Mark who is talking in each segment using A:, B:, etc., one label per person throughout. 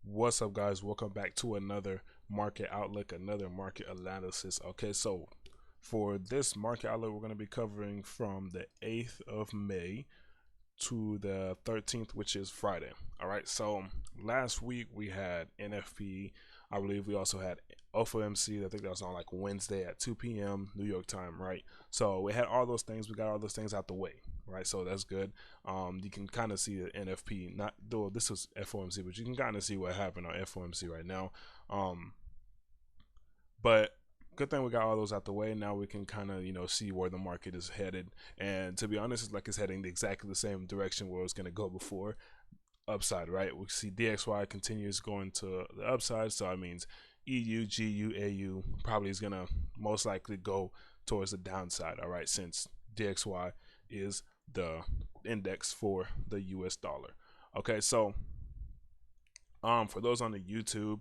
A: What's up, guys? Welcome back to another market outlook, another market analysis. Okay, so for this market outlook, we're going to be covering from the 8th of May to the 13th, which is Friday. All right, so last week we had NFP. I believe we also had OFOMC. I think that was on like Wednesday at 2 p.m. New York time, right? So we had all those things. We got all those things out the way, right? So that's good. You can kind of see the NFP, not though this was FOMC, but you can kind of see what happened on FOMC right now. But good thing we got all those out the way. Now we can kind of see where the market is headed, and to be honest, it's like it's heading exactly the same direction where it was going to go before. Upside, right? We see DXY continues going to the upside, so that means EU, GU, AU probably is gonna most likely go towards the downside. All right, since DXY is the index for the US dollar. Okay, so for those on the YouTube,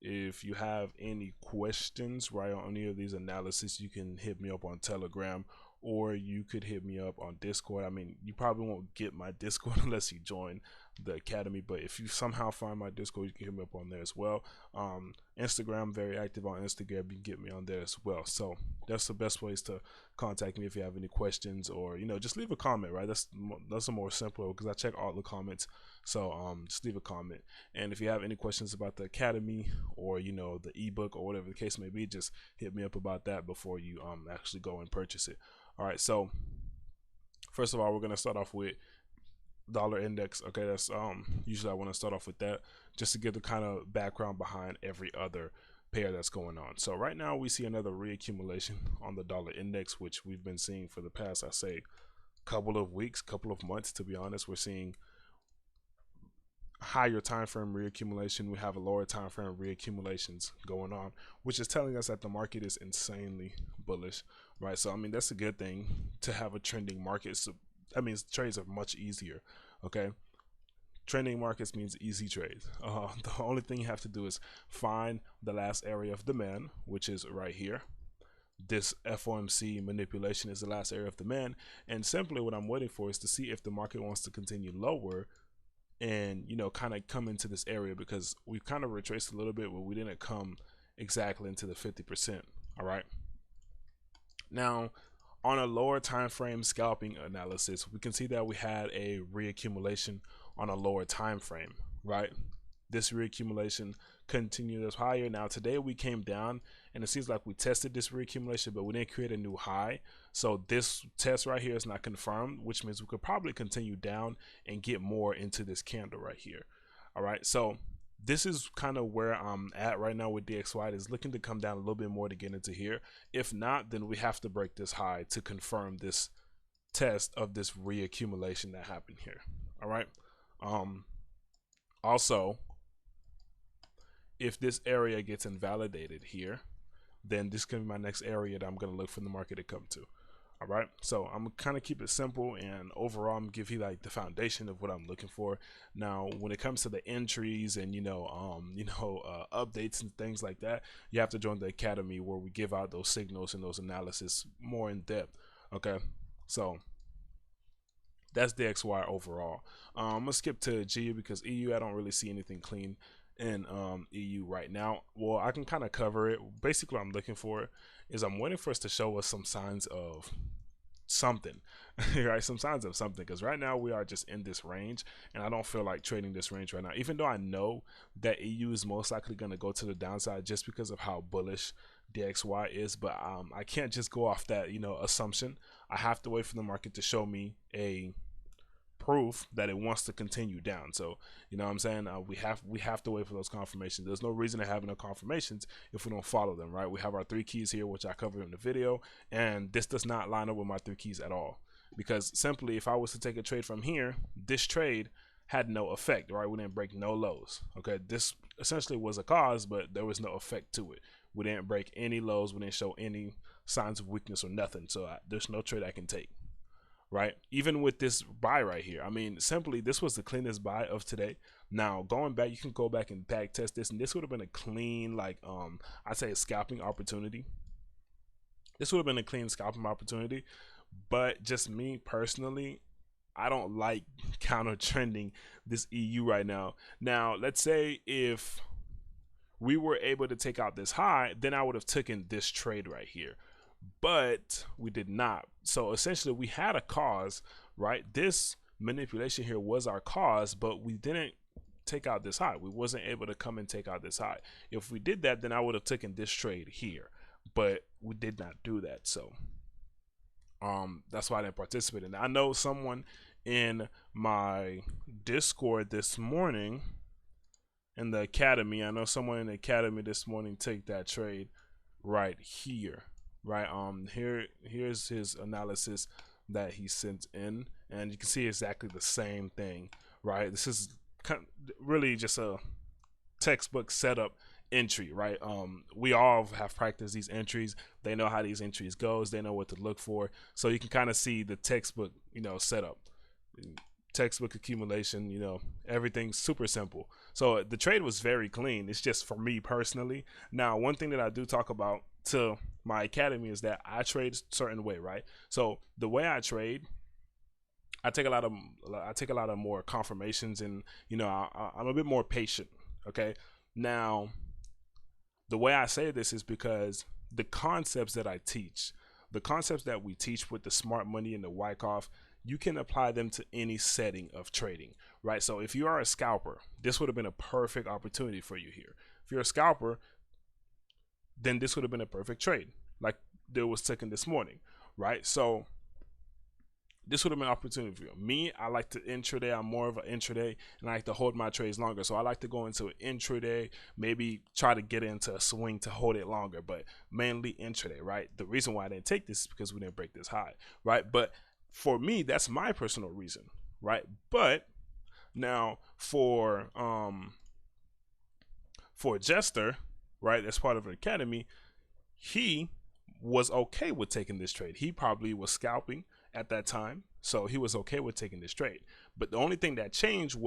A: if you have any questions right on any of these analysis, you can hit me up on Telegram, or you could hit me up on Discord. I mean, you probably won't get my Discord unless you join the academy, but if you somehow find my Discord, you can hit me up on there as well. Instagram, very active on Instagram, you can get me on there as well. So that's the best ways to contact me if you have any questions, or just leave a comment, right? That's a more simpler, because I check all the comments. So just leave a comment, and if you have any questions about the academy or the ebook or whatever the case may be, just hit me up about that before you actually go and purchase it. All right, so first of all, we're going to start off with dollar index. Okay, that's usually I want to start off with that just to give the kind of background behind every other pair that's going on. So right now we see another reaccumulation on the dollar index, which we've been seeing for the past, I say, couple of weeks, couple of months, to be honest. We're seeing higher time frame reaccumulation. We have a lower time frame reaccumulations going on, which is telling us that the market is insanely bullish, right? So I mean, that's a good thing to have a trending market. So that means trades are much easier. Okay, trending markets means easy trades. The only thing you have to do is find the last area of demand, which is right here. This FOMC manipulation is the last area of demand, and simply what I'm waiting for is to see if the market wants to continue lower and kind of come into this area, because we've kind of retraced a little bit, but we didn't come exactly into the 50%. All right, now on a lower time frame scalping analysis, we can see that we had a reaccumulation on a lower time frame, right? This reaccumulation continued as higher. Now today we came down, and it seems like we tested this reaccumulation, but we didn't create a new high. So this test right here is not confirmed, which means we could probably continue down and get more into this candle right here. All right, so this is kind of where I'm at right now with DXY. It is looking to come down a little bit more to get into here. If not, then we have to break this high to confirm this test of this reaccumulation that happened here. All right, also, if this area gets invalidated here, then this can be my next area that I'm going to look for the market to come to. All right, so I'm gonna kind of keep it simple, and overall I'm gonna give you like the foundation of what I'm looking for. Now when it comes to the entries and updates and things like that, you have to join the academy, where we give out those signals and those analysis more in depth. Okay, so that's DXY overall. I'm gonna skip to GU, because EU I don't really see anything clean in EU right now. Well, I can kind of cover it. Basically what I'm looking for is I'm waiting for us to show us some signs of something, right? Some signs of something, because right now we are just in this range, and I don't feel like trading this range right now, even though I know that EU is most likely going to go to the downside just because of how bullish DXY is. But I can't just go off that assumption. I have to wait for the market to show me a proof that it wants to continue down. So what I'm saying, we have to wait for those confirmations. There's no reason to have no confirmations if we don't follow them, right? We have our 3 keys here, which I covered in the video, and this does not line up with my 3 keys at all, because simply if I was to take a trade from here, this trade had no effect, right? We didn't break no lows. Okay, this essentially was a cause, but there was no effect to it. We didn't break any lows, we didn't show any signs of weakness or nothing, so there's no trade I can take. Right, even with this buy right here, I mean, simply this was the cleanest buy of today. Now going back, you can go back and back test this, and this would have been a clean, like I'd say a scalping opportunity. This would have been a clean scalping opportunity, but just me personally, I don't like counter trending this EU right now. Now, let's say if we were able to take out this high, then I would have taken this trade right here, but we did not. So essentially we had a cause, right? This manipulation here was our cause, but we didn't take out this high. We wasn't able to come and take out this high. If we did that, then I would have taken this trade here, but we did not do that. So that's why I didn't participate in that. I know someone in my Discord this morning in the academy, I know someone in the academy this morning took that trade right here, right? Here's his analysis that he sent in, and you can see exactly the same thing, right? This is really just a textbook setup entry, right? We all have practiced these entries. They know how these entries goes. They know what to look for. So you can kind of see the textbook, setup, textbook accumulation, everything's super simple. So the trade was very clean. It's just for me personally. Now, one thing that I do talk about to my academy is that I trade a certain way, right? So the way I trade, I take a lot of more confirmations, and I'm a bit more patient. Okay. Now, the way I say this is because the concepts that I teach, the concepts that we teach with the smart money and the Wyckoff, you can apply them to any setting of trading, right? So if you are a scalper, this would have been a perfect opportunity for you here. If you're a scalper, then this would have been a perfect trade, like there was taken this morning, right? So this would have been an opportunity for you. Me, I like to intraday. I'm more of an intraday, and I like to hold my trades longer. So I like to go into an intraday, maybe try to get into a swing to hold it longer, but mainly intraday, right? The reason why I didn't take this is because we didn't break this high, right? But for me, that's my personal reason, right? But now for Jester, right, that's part of an academy, he was okay with taking this trade. He probably was scalping at that time, so he was okay with taking this trade. But the only thing that changed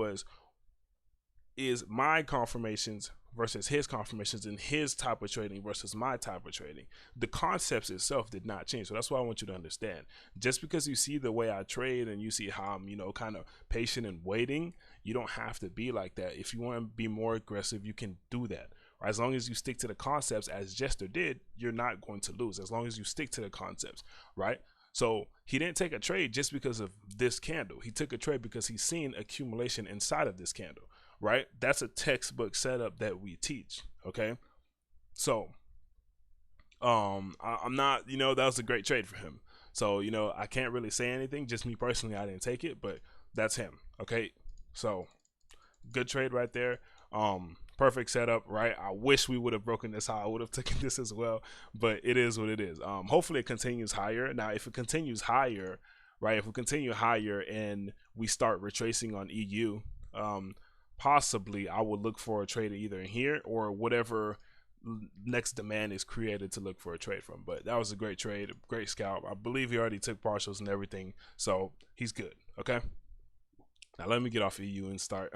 A: is my confirmations versus his confirmations, and his type of trading versus my type of trading. The concepts itself did not change. So that's what I want you to understand. Just because you see the way I trade and you see how I'm, kind of patient and waiting, you don't have to be like that. If you want to be more aggressive, you can do that. As long as you stick to the concepts as Jester did, you're not going to lose as long as you stick to the concepts, right? So he didn't take a trade just because of this candle. He took a trade because he's seen accumulation inside of this candle, right? That's a textbook setup that we teach, okay? So I'm not, that was a great trade for him. So, I can't really say anything. Just me personally, I didn't take it, but that's him, okay? So good trade right there. Perfect setup, right? I wish we would have broken this high. I would have taken this as well, but it is what it is. Hopefully it continues higher. Now, if it continues higher, right? If we continue higher and we start retracing on EU, possibly I would look for a trade either in here or whatever next demand is created to look for a trade from. But that was a great trade, great scalp. I believe he already took partials and everything, so he's good. Okay. Now let me get off EU and start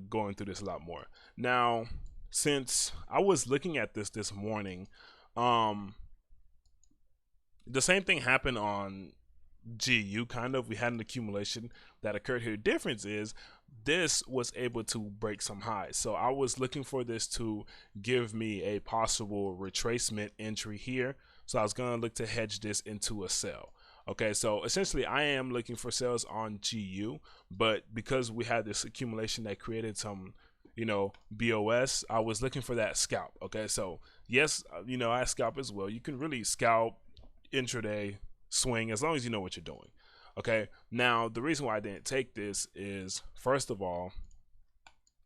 A: going through this a lot more. Now, since I was looking at this morning, the same thing happened on GU, kind of. We had an accumulation that occurred here. Difference is this was able to break some highs, so I was looking for this to give me a possible retracement entry here. So I was going to look to hedge this into a sell. Okay, so essentially I am looking for sales on GU, but because we had this accumulation that created some, BOS, I was looking for that scalp. Okay, so yes, I scalp as well. You can really scalp intraday, swing, as long as you know what you're doing. Okay, now the reason why I didn't take this is, first of all,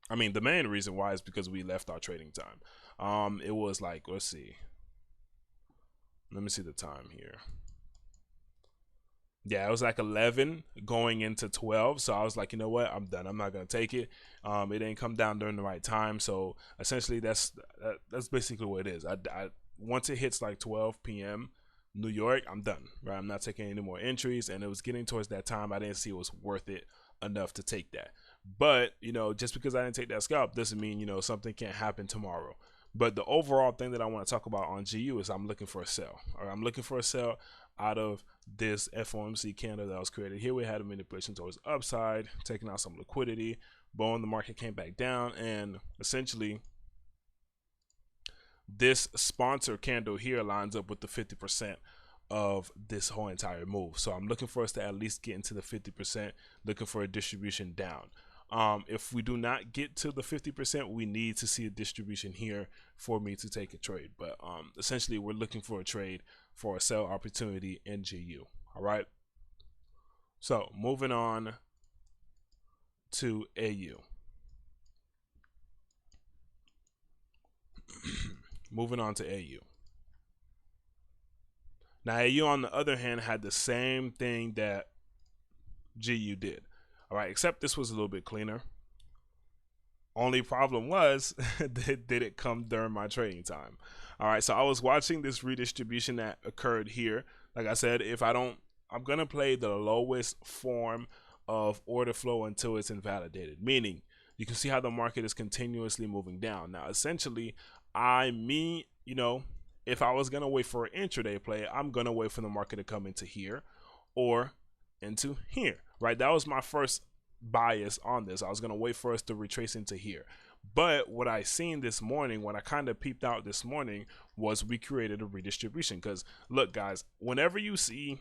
A: the main reason why is because we left our trading time. It was like, let me see the time here. Yeah, it was like 11 going into 12. So I was like, you know what? I'm done. I'm not going to take it. It didn't come down during the right time. So essentially that's basically what it is. I once it hits like 12 p.m. New York, I'm done, right? I'm not taking any more entries. And it was getting towards that time. I didn't see it was worth it enough to take that. But, just because I didn't take that scalp doesn't mean, something can't happen tomorrow. But the overall thing that I want to talk about on GU is I'm looking for a sell. Or I'm looking for a sell. out of this FOMC candle that was created. Here we had a manipulation towards upside, taking out some liquidity. Boom, the market came back down, and essentially this sponsor candle here lines up with the 50% of this whole entire move. So I'm looking for us to at least get into the 50%, looking for a distribution down. If we do not get to the 50%, we need to see a distribution here for me to take a trade. But essentially, we're looking for a trade for a sell opportunity in GU. All right. So moving on to AU. Moving on to AU. Now, AU, on the other hand, had the same thing that GU did. All right, except this was a little bit cleaner. Only problem was, did it come during my trading time? All right, so I was watching this redistribution that occurred here. Like I said, I'm going to play the lowest form of order flow until it's invalidated, meaning you can see how the market is continuously moving down. Now, essentially, if I was going to wait for an intraday play, I'm going to wait for the market to come into here or into here, right? That was my first bias on this. I was going to wait for us to retrace into here. But what I seen this morning, when I kind of peeped out this morning, was we created a redistribution. Because look, guys, whenever you see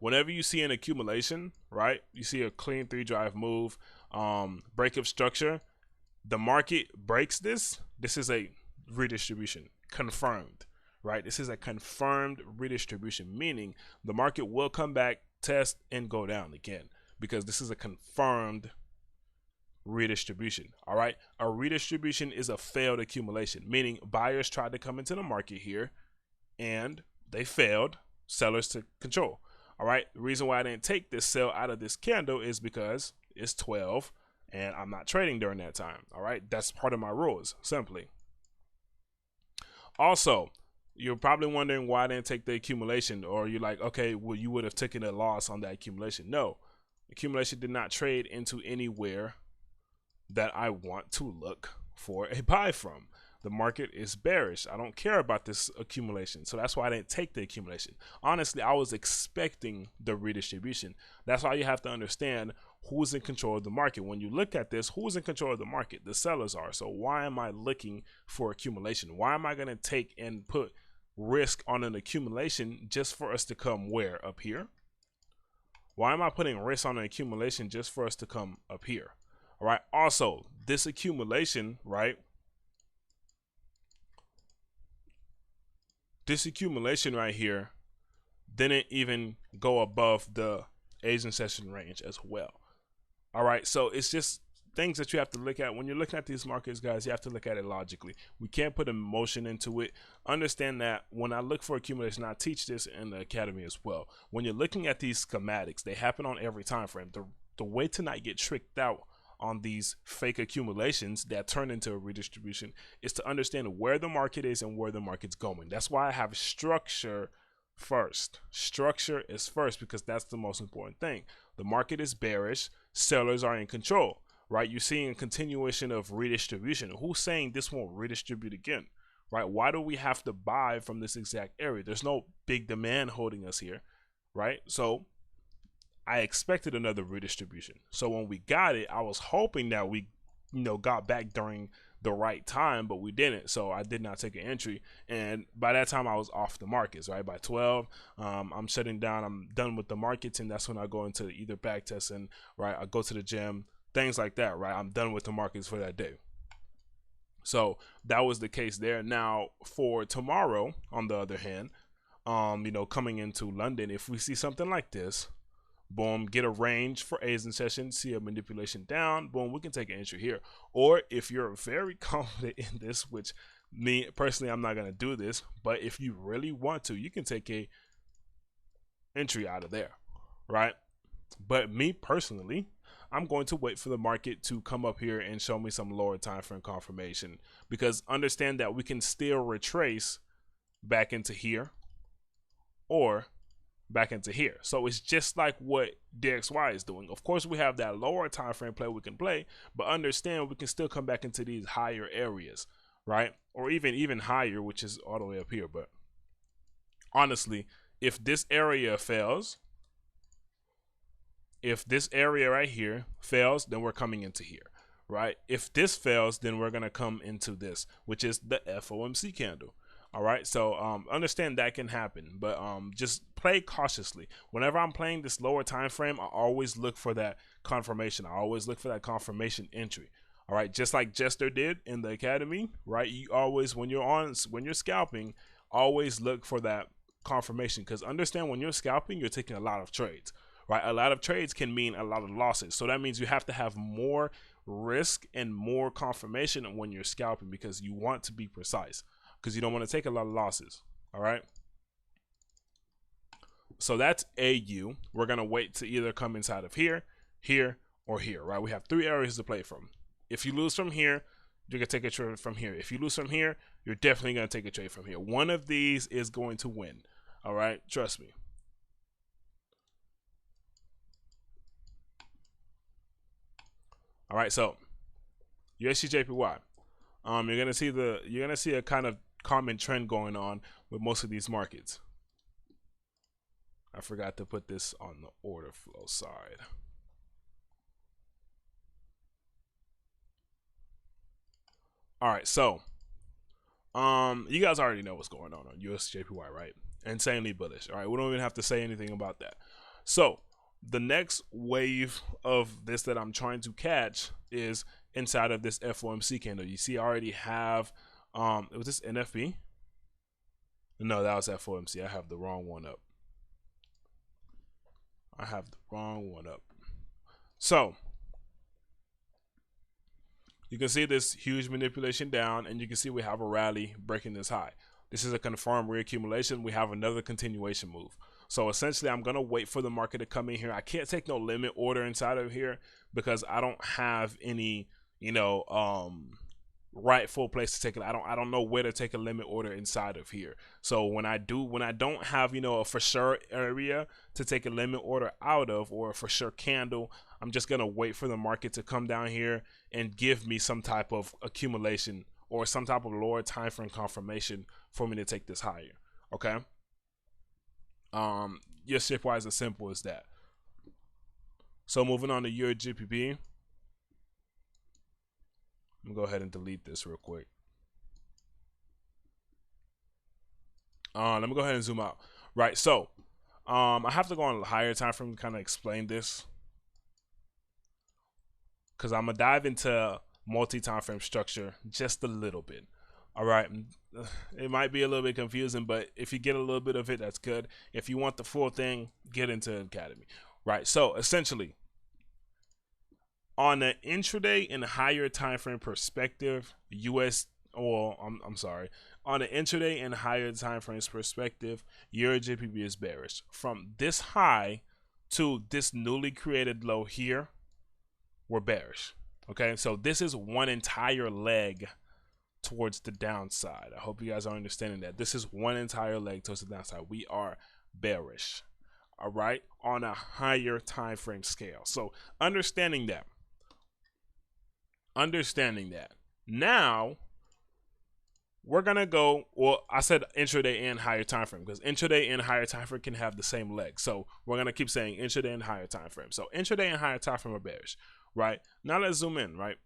A: an accumulation, right? You see a clean 3-drive move, breakup structure, the market breaks this. This is a redistribution confirmed, right? This is a confirmed redistribution, meaning the market will come back, test, and go down again, because this is a confirmed redistribution. All right, a redistribution is a failed accumulation, meaning buyers tried to come into the market here and they failed. Sellers took control. All right, the reason why I didn't take this sell out of this candle is because it's 12 and I'm not trading during that time. All right, that's part of my rules, simply. Also, you're probably wondering why I didn't take the accumulation, or you're like, okay, well, you would have taken a loss on that accumulation. No, accumulation did not trade into anywhere that I want to look for a buy from. The market is bearish. I don't care about this accumulation. So that's why I didn't take the accumulation. Honestly, I was expecting the redistribution. That's why you have to understand who's in control of the market. When you look at this, who's in control of the market? The sellers are. So why am I looking for accumulation? Why am I going to take and put risk on an accumulation just for us to come where? Up here? Why am I putting risk on an accumulation just for us to come up here? All right. Also, this accumulation, right? This accumulation right here didn't even go above the Asian session range as well. All right. So it's just things that you have to look at when you're looking at these markets, guys. You have to look at it logically. We can't put emotion into it. Understand that when I look for accumulation, I teach this in the academy as well. When you're looking at these schematics, they happen on every time frame. The way to not get tricked out on these fake accumulations that turn into a redistribution is to understand where the market is and where the market's going. That's why I have structure first. Structure is first because that's the most important thing. The market is bearish. Sellers are in control, right? You're seeing a continuation of redistribution. Who's saying this won't redistribute again, right? Why do we have to buy from this exact area? There's no big demand holding us here, right? So I expected another redistribution. So when we got it, I was hoping that we, got back during the right time, but we didn't. So I did not take an entry. And by that time, I was off the markets, right? By 12, I'm shutting down. I'm done with the markets. And that's when I go into either back testing, right? I go to the gym, things like that, right? I'm done with the markets for that day. So that was the case there. Now for tomorrow, on the other hand, coming into London, if we see something like this, boom, get a range for Asian session, see a manipulation down, boom, we can take an entry here. Or if you're very confident in this, which me personally, I'm not going to do this, but if you really want to, you can take a entry out of there, right? But me personally, I'm going to wait for the market to come up here and show me some lower time frame confirmation, because understand that we can still retrace back into here or back into here. So it's just like what DXY is doing. Of course, we have that lower time frame play we can play, but understand we can still come back into these higher areas, right? Or even higher, which is all the way up here. But honestly, if this area fails, if this area right here fails, then we're coming into here, right? If this fails, then we're gonna come into this, which is the FOMC candle. All right, so understand that can happen, but just play cautiously. Whenever I'm playing this lower time frame, I always look for that confirmation. I always look for that confirmation entry. All right, just like Jester did in the academy, right? You always, when you're scalping, always look for that confirmation, because understand, when you're scalping, you're taking a lot of trades, right? A lot of trades can mean a lot of losses. So that means you have to have more risk and more confirmation when you're scalping, because you want to be precise, because you don't want to take a lot of losses. All right. So that's AU. We're going to wait to either come inside of here, here, or here, right? We have 3 areas to play from. If you lose from here, you're going to take a trade from here. If you lose from here, you're definitely going to take a trade from here. One of these is going to win. All right. Trust me. All right. So USD JPY. You're gonna see a kind of common trend going on with most of these markets. I forgot to put this on the order flow side. All right, so you guys already know what's going on USD/JPY, right? Insanely bullish. All right, we don't even have to say anything about that. So the next wave of this that I'm trying to catch is inside of this FOMC candle. You see, I already have was this NFP? No, that was FOMC. I have the wrong one up. So you can see this huge manipulation down, and you can see we have a rally breaking this high. This is a confirmed reaccumulation. We have another continuation move. So essentially, I'm going to wait for the market to come in here. I can't take no limit order inside of here because I don't have any, rightful place to take it. I don't know where to take a limit order inside of here. So when I don't have, a for sure area to take a limit order out of, or a for sure candle, I'm just going to wait for the market to come down here and give me some type of accumulation or some type of lower time frame confirmation for me to take this higher. Okay. Your SIP-Y is as simple as that. So moving on to your GPP. I'm gonna go ahead and delete this real quick. Let me go ahead and zoom out. Right, so I have to go on a higher time frame to kind of explain this, because I'm gonna dive into multi-timeframe structure just a little bit. All right, it might be a little bit confusing, but if you get a little bit of it, that's good. If you want the full thing, get into Academy. Right, so essentially, on an intraday and higher time frame perspective, on an intraday and higher time frames perspective, your JPB is bearish. From this high to this newly created low here, we're bearish. Okay, so this is one entire leg towards the downside. I hope you guys are understanding that. This is one entire leg towards the downside. We are bearish. All right, on a higher time frame scale. So understanding that. Now we're gonna go, well, I said intraday and higher time frame because intraday and higher time frame can have the same leg. So we're gonna keep saying intraday and higher time frame. So intraday and higher time frame are bearish, right? Now let's zoom in, right?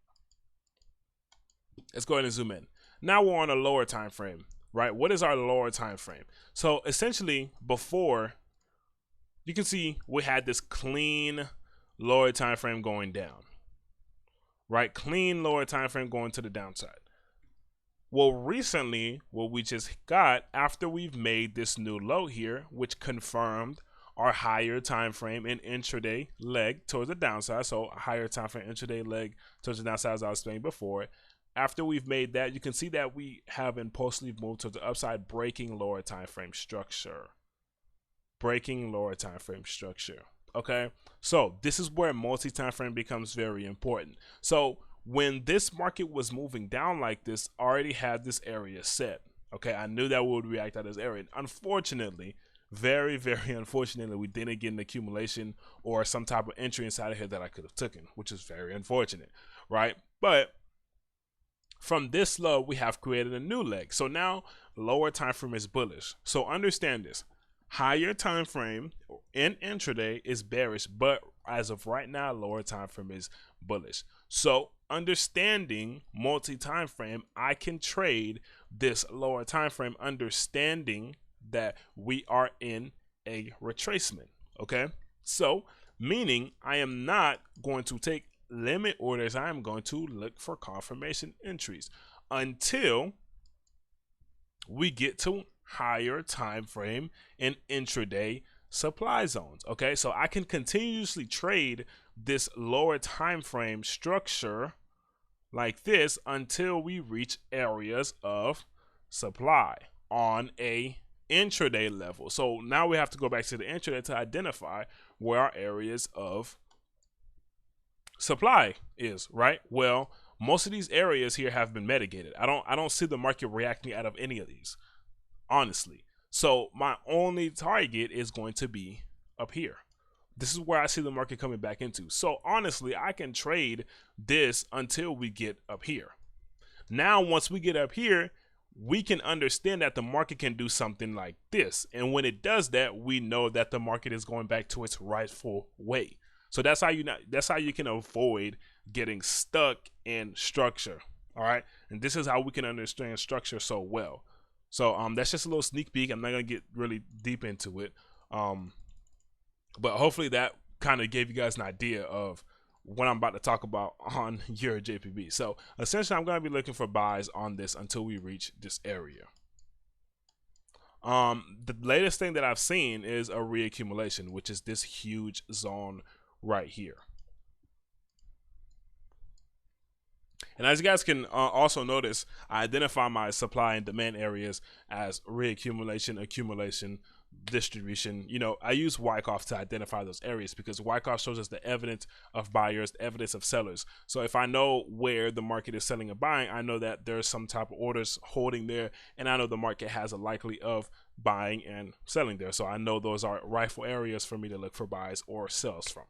A: Let's go ahead and zoom in. Now we're on a lower time frame, right? What is our lower time frame? So essentially, before, you can see we had this clean lower time frame going down, right? Clean lower time frame going to the downside. Well, recently, what we just got after we've made this new low here, which confirmed our higher time frame and intraday leg towards the downside. So a higher time frame intraday leg towards the downside, as I was saying before. After we've made that, you can see that we have impulsively moved to the upside, breaking lower time frame structure. Okay, so this is where multi-time frame becomes very important. So when this market was moving down like this, I already had this area set. Okay, I knew that we would react at this area. Unfortunately, very, very unfortunately, we didn't get an accumulation or some type of entry inside of here that I could have taken, which is very unfortunate, right? But From this low, we have created a new leg. So now lower time frame is bullish. So understand this. Higher time frame in intraday is bearish, but as of right now, lower time frame is bullish. So understanding multi-time frame, I can trade this lower time frame, understanding that we are in a retracement. Okay, so meaning I am not going to take limit orders. I am going to look for confirmation entries until we get to higher time frame and intraday supply zones. Okay, so I can continuously trade this lower time frame structure like this until we reach areas of supply on a intraday level. So now we have to go back to the intraday to identify where our areas of supply is, right? Well, most of these areas here have been mitigated. I don't see the market reacting out of any of these, honestly. So my only target is going to be up here. This is where I see the market coming back into. So honestly, I can trade this until we get up here. Now, once we get up here, we can understand that the market can do something like this. And when it does that, we know that the market is going back to its rightful way. So that's how you can avoid getting stuck in structure. All right. And this is how we can understand structure so well. So that's just a little sneak peek. I'm not gonna get really deep into it. But hopefully that kind of gave you guys an idea of what I'm about to talk about on your JPB. So essentially I'm gonna be looking for buys on this until we reach this area. The latest thing that I've seen is a reaccumulation, which is this huge zone right here. And as you guys can also notice, I identify my supply and demand areas as reaccumulation, accumulation, distribution. You know, I use Wyckoff to identify those areas because Wyckoff shows us the evidence of buyers, the evidence of sellers. So if I know where the market is selling and buying, I know that there's some type of orders holding there, and I know the market has a likely of buying and selling there. So I know those are rightful areas for me to look for buys or sells from.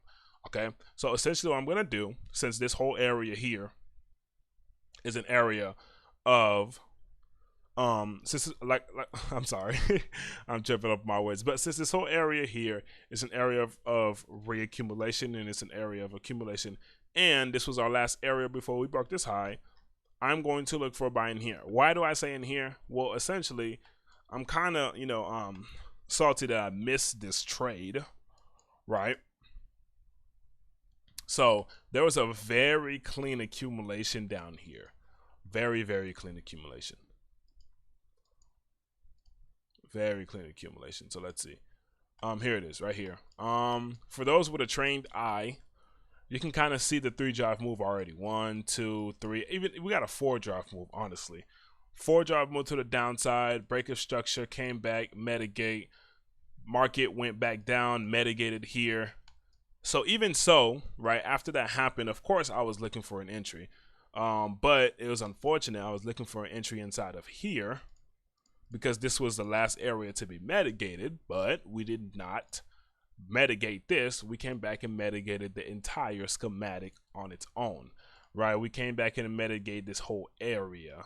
A: Okay, so essentially what I'm gonna do, since this whole area here is an area of since like I'm sorry I'm tripping up my words, but since this whole area here is an area of reaccumulation and it's an area of accumulation, and this was our last area before we broke this high, I'm going to look for a buy in here. Why do I say in here? Well, essentially I'm kind of, you know, salty that I missed this trade, right? So there was a very clean accumulation down here. Very, very clean accumulation. Very clean accumulation. So let's see. Here it is right here. For those with a trained eye, you can kind of see the 3-drive move already. 1, 2, 3. Even we got a 4-drive move, honestly. 4-drive move to the downside, break of structure, came back, mitigate. Market went back down, mitigated here. So even so, right after that happened, of course I was looking for an entry, but it was unfortunate. I was looking for an entry inside of here because this was the last area to be mitigated, but we did not mitigate this. We came back and mitigated the entire schematic on its own, right? We came back and mitigated this whole area.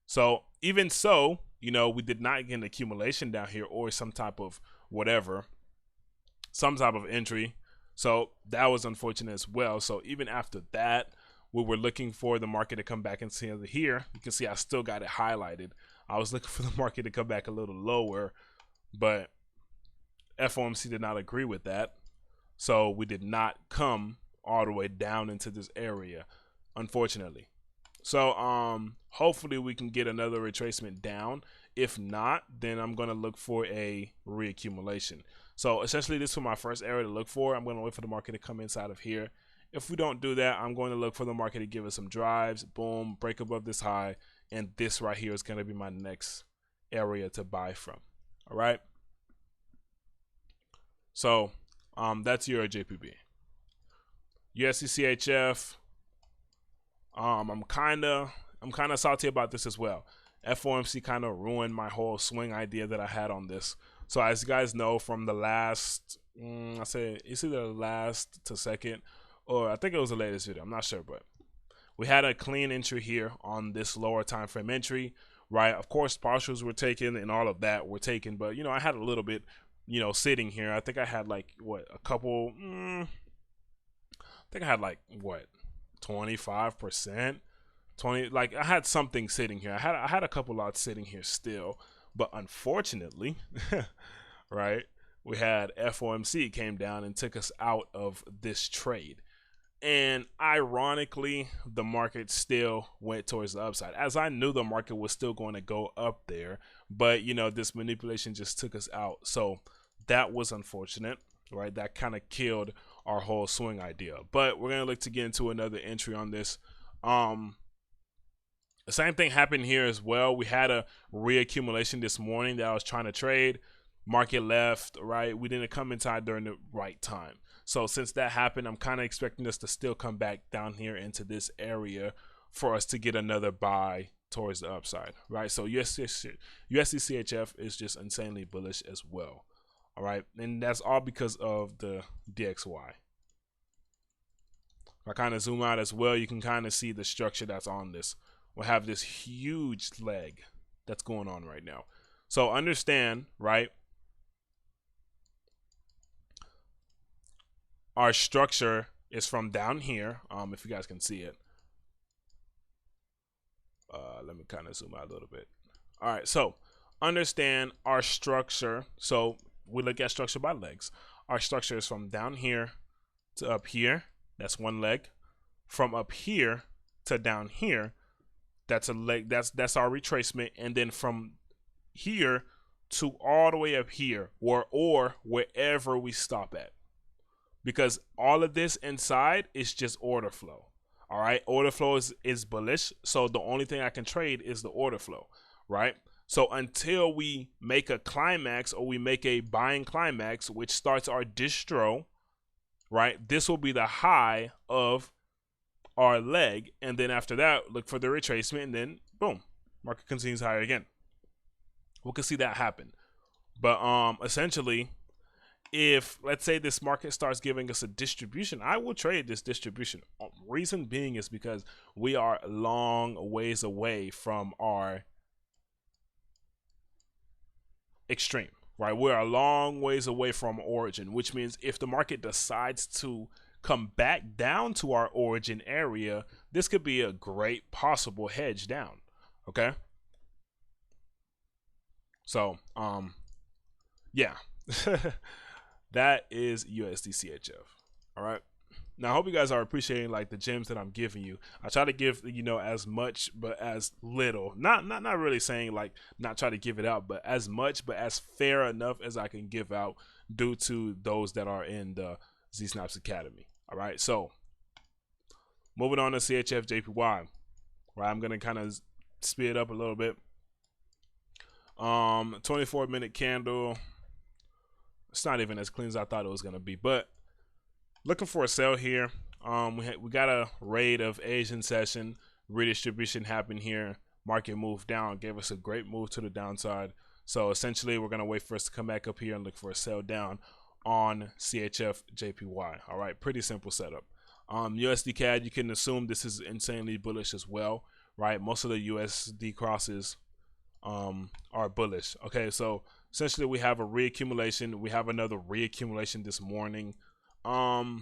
A: So even so, you know, we did not get an accumulation down here or some type of whatever, some type of entry. So that was unfortunate as well. So even after that, we were looking for the market to come back and see here. You can see I still got it highlighted. I was looking for the market to come back a little lower, but FOMC did not agree with that. So we did not come all the way down into this area, unfortunately. So hopefully we can get another retracement down. If not, then I'm going to look for a reaccumulation. So essentially this is my first area to look for. I'm going to wait for the market to come inside of here. If we don't do that, I'm going to look for the market to give us some drives, boom, break above this high, and this right here is going to be my next area to buy from. All right. So that's your JPB. USD CHF. I'm kind of salty about this as well. FOMC kind of ruined my whole swing idea that I had on this. So as you guys know from the last, I say it's either last to second, or I think it was the latest video. I'm not sure, but we had a clean entry here on this lower time frame entry, right? Of course, partials were taken and all of that were taken, but I had a little bit, sitting here. I think I had like what, a couple. I think I had like what, 25%, 20. Like I had something sitting here. I had a couple lots sitting here still, but unfortunately, right? We had FOMC came down and took us out of this trade. And ironically, the market still went towards the upside, as I knew the market was still going to go up there. But, this manipulation just took us out. So that was unfortunate, right? That kind of killed our whole swing idea. But we're going to look to get into another entry on this. The same thing happened here as well. We had a reaccumulation this morning that I was trying to trade. Market left, right? We didn't come inside during the right time. So since that happened, I'm kind of expecting us to still come back down here into this area for us to get another buy towards the upside, right? So USD CHF is just insanely bullish as well, all right? And that's all because of the DXY. If I kind of zoom out as well, you can kind of see the structure that's on this. We'll have this huge leg that's going on right now. So understand, right? Our structure is from down here. If you guys can see it. Let me kind of zoom out a little bit. All right, so understand our structure. So we look at structure by legs. Our structure is from down here to up here. That's one leg. From up here to down here, that's a leg. That's our retracement. And then from here to all the way up here, or wherever we stop at. Because all of this inside is just order flow. All right, order flow is bullish, so the only thing I can trade is the order flow, right? So until we make a climax, or we make a buying climax, which starts our distro, right? This will be the high of our leg, and then after that, look for the retracement, and then boom, market continues higher again. We can see that happen, but essentially, if let's say this market starts giving us a distribution, I will trade this distribution. Reason being is because we are a long ways away from our extreme, right? We're a long ways away from origin, which means if the market decides to come back down to our origin area, this could be a great possible hedge down. Okay. So, yeah. That is USD CHF. All right. Now, I hope you guys are appreciating like the gems that I'm giving you. I try to give, as much, but as little. Not really saying like not try to give it out, but as much, but as fair enough as I can give out due to those that are in the ZSNIPES Academy. All right. So, moving on to CHF JPY. Right. I'm gonna kind of speed up a little bit. 24-minute candle. It's not even as clean as I thought it was going to be, but looking for a sell here. We got a raid of Asian session. Redistribution happened here. Market moved down, gave us a great move to the downside. So essentially, we're going to wait for us to come back up here and look for a sell down on CHF JPY. All right, pretty simple setup. USD CAD, you can assume this is insanely bullish as well, right? Most of the USD crosses are bullish. Okay, so essentially we have a reaccumulation. We have another reaccumulation this morning. I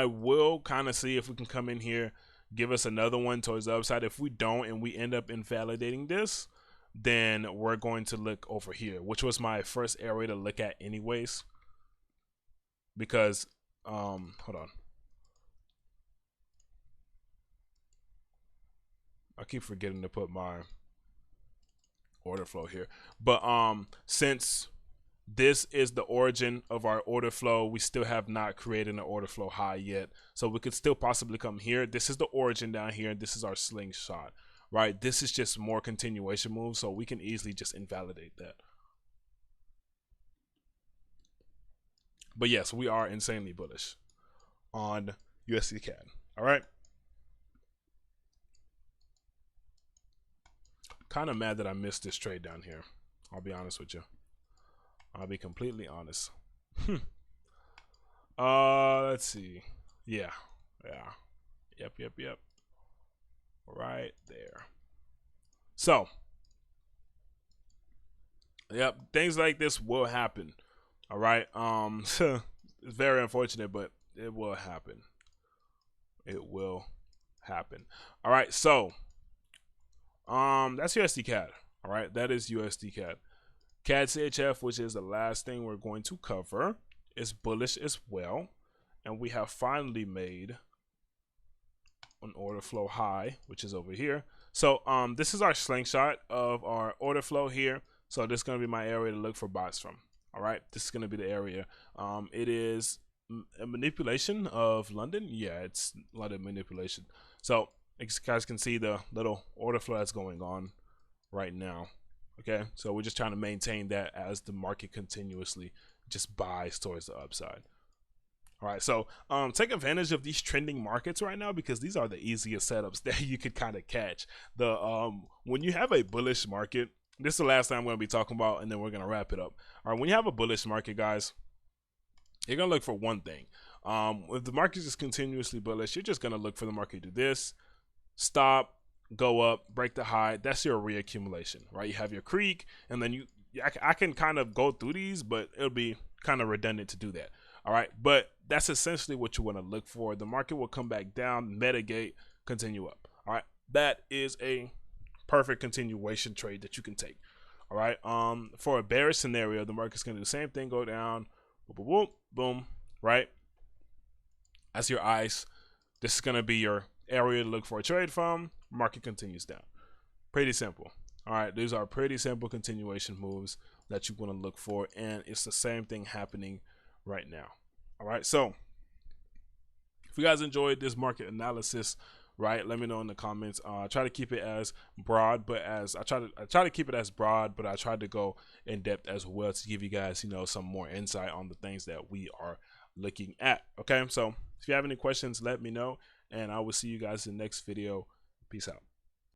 A: will kind of see if we can come in here, give us another one towards the upside. If we don't and we end up invalidating this, then we're going to look over here, which was my first area to look at anyways. Because hold on. I keep forgetting to put my order flow here, but since this is the origin of our order flow, we still have not created an order flow high yet, so we could still possibly come here. This is the origin down here, and this is our slingshot, right? This is just more continuation moves, so we can easily just invalidate that. But yes, we are insanely bullish on USD CAD. All right. Kind of mad that I missed this trade down here. I'll be honest with you. I'll be completely honest. Let's see. Yeah. Yep. Right there. So, yep, things like this will happen. All right. It's very unfortunate, but it will happen. It will happen. All right. So, that's USD CAD. All right, that is USD CAD. CAD CHF, which is the last thing we're going to cover, is bullish as well, and we have finally made an order flow high, which is over here. So this is our slingshot of our order flow here. So this is going to be my area to look for buys from. All right, this is going to be the area. It is a manipulation of London. Yeah, it's London manipulation. So you guys can see the little order flow that's going on right now. Okay, so we're just trying to maintain that as the market continuously just buys towards the upside. All right, so take advantage of these trending markets right now, because these are the easiest setups that you could kind of catch. The when you have a bullish market, this is the last time I'm going to be talking about, and then we're going to wrap it up. All right, when you have a bullish market, guys, you're going to look for one thing. If the market is continuously bullish, you're just going to look for the market to do this, stop, go up, break the high. That's your reaccumulation, right? You have your creek, and then I can kind of go through these, but it'll be kind of redundant to do that. All right, but that's essentially what you want to look for. The market will come back down, mitigate, continue up. All right, that is a perfect continuation trade that you can take. All right, for a bearish scenario, the market's gonna do the same thing, go down, boom, boom, boom, right? That's your ice. This is gonna be your area to look for a trade from. Market continues down. Pretty simple. All right, these are pretty simple continuation moves that you want to look for, and it's the same thing happening right now. All right, so if you guys enjoyed this market analysis, right, let me know in the comments. I try to keep it as broad, but as I try to keep it as broad, but I tried to go in depth as well to give you guys, you know, some more insight on the things that we are looking at. Okay, so if you have any questions, let me know, and I will see you guys in the next video. Peace out.